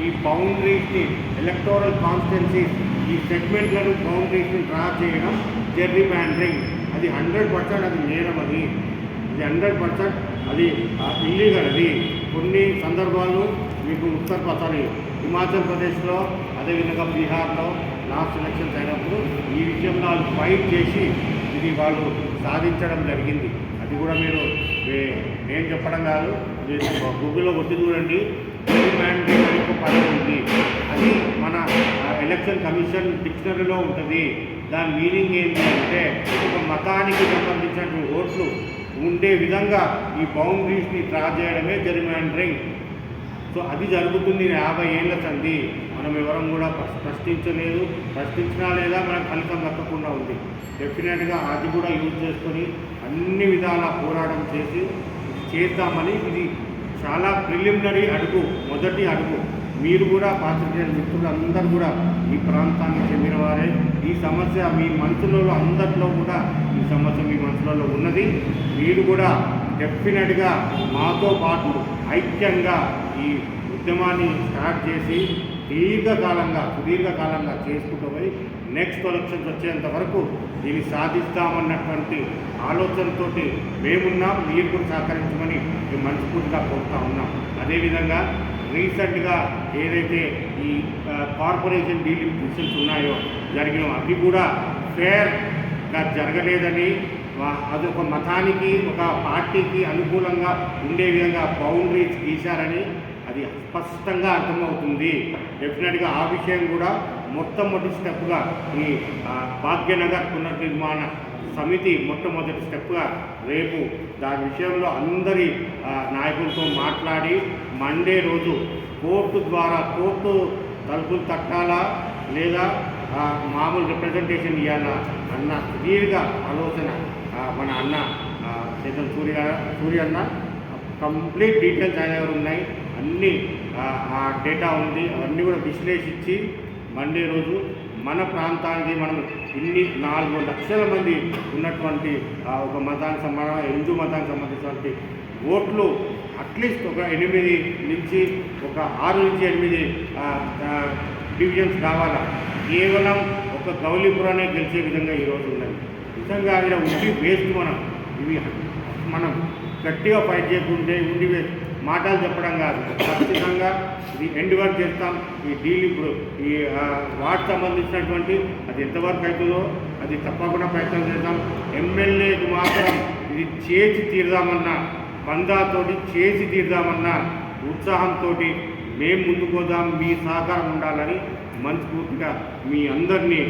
ఈ బౌండరీస్ని electoral constituencies ఈ సెగ్మెంట్లను బౌండరీస్ని draw చేయడం జెర్రీ మ్యాండరింగ్. అది 100% అది నేరం. అది 100% అది ఇల్లీగల్. అది కొన్ని సందర్భాలు మీకు హిమాచల్ ప్రదేశ్లో అదేవిధంగా బీహార్లో లాస్ట్ ఎలక్షన్స్ అయినప్పుడు ఈ విషయంలో వాళ్ళు ఫైట్ చేసి ఇది వాళ్ళు సాధించడం జరిగింది. అది కూడా మీరు నేను చెప్పడం కాదు, మీరు గూగుల్లో కొట్టి చూడండి. మ్యాండేట్ అని ఒక పదం ఉంది, అది మన ఎలక్షన్ కమిషన్ డిక్షనరీలో ఉంటుంది. దాని మీనింగ్ ఏంటి అంటే ఒక మతానికి సంబంధించిన ఓట్లు ఉండే విధంగా ఈ బౌండరీస్ని డ్రా చేయడమే జెర్రీమాండరింగ్. సో అది జరుగుతుంది 50 ఏళ్ల సంధి. మనం ఎవరం కూడా ప్రశ్నించినా లేదా మనకు ఫలితం దక్కకుండా ఉంది. డెఫినెట్గా అది కూడా యూజ్ చేసుకొని అన్ని విధాల పోరాటం చేద్దామని. ఇది చాలా ప్రిలిమినరీ అడుగు, మొదటి అడుగు. మీరు కూడా పాత్రికేయ మిత్రులు అందరూ కూడా ఈ ప్రాంతానికి చెందిన వారే. ఈ సమస్య మీ మనసులలో అందరిలో కూడా ఈ సమస్య మీ మనసులలో ఉన్నది. మీరు కూడా డెఫినెట్గా మాతో పాటు ఐక్యంగా ఈ ఉద్యమాన్ని స్టార్ట్ చేసి సుదీర్ఘకాలంగా చేసుకుంటూ పోయి నెక్స్ట్ ఎలక్షన్స్ వచ్చేంత వరకు దీన్ని సాధిస్తామన్నటువంటి ఆలోచనతో మేమున్నాం. మీరు కూడా సహకరించమని మేము మనస్ఫూర్తిగా కోరుతూ ఉన్నాం. అదేవిధంగా రీసెంట్గా ఏదైతే ఈ కార్పొరేషన్ డీలిమిటేషన్స్ ఉన్నాయో జరిగిన అవి కూడా ఫేర్గా జరగలేదని, అదొక మతానికి ఒక పార్టీకి అనుకూలంగా ఉండే విధంగా బౌండరీస్ గీశారని అది స్పష్టంగా అర్థమవుతుంది. డెఫినెట్గా ఆ విషయం కూడా మొట్టమొదటి స్టెప్గా ఈ భాగ్యనగర్ పునర్నిర్మాణ సమితి మొట్టమొదటి స్టెప్గా రేపు దాని విషయంలో అందరి నాయకులతో మాట్లాడి మండే రోజు కోర్టు తలుపులు తట్టాలా లేదా మామూలు రిప్రజెంటేషన్ ఇవ్వాలా అన్న సుదీర్ఘ ఆలోచన మన అన్న చేతన్ సూర్య అన్న కంప్లీట్ డీటెయిల్స్ ఆయన దగ్గర ఉన్నాయి. అన్నీ ఆ డేటా ఉంది. అవన్నీ కూడా విశ్లేషించి మండే రోజు మన ప్రాంతానికి మనం ఇన్ని 4 లక్షల మంది ఉన్నటువంటి ఒక హిందూ మతానికి సంబంధించినటువంటి ఓట్లు అట్లీస్ట్ ఒక 8 నుంచి ఒక 6 నుంచి 8 డివిజన్స్ కావాలా. కేవలం ఒక గౌలీపురానే గెలిచే విధంగా ఈరోజు ఉన్నది. నిజంగా ఇలా ఉండి వేస్ట్. మనం గట్టిగా ఫైట్ చేయకుంటే ఉండి మాటలు చెప్పడం కాదు, ఖచ్చితంగా ఇది ఎండ్ వర్క్ చేస్తాం. ఈ డీల్ ఇప్పుడు ఈ వార్డ్ సంబంధించినటువంటి అది ఎంతవరకు అవుతుందో అది తప్పకుండా ప్రయత్నం చేద్దాం. ఎమ్మెల్యేకి మాత్రం ఇది చేసి తీరుదామన్నా, బంధాతోటి చేసి తీరుదామన్నా ఉత్సాహంతో మేము ముందుకు పోదాం. మీ సహకారం ఉండాలని మనస్ఫూర్తిగా మీ అందరినీ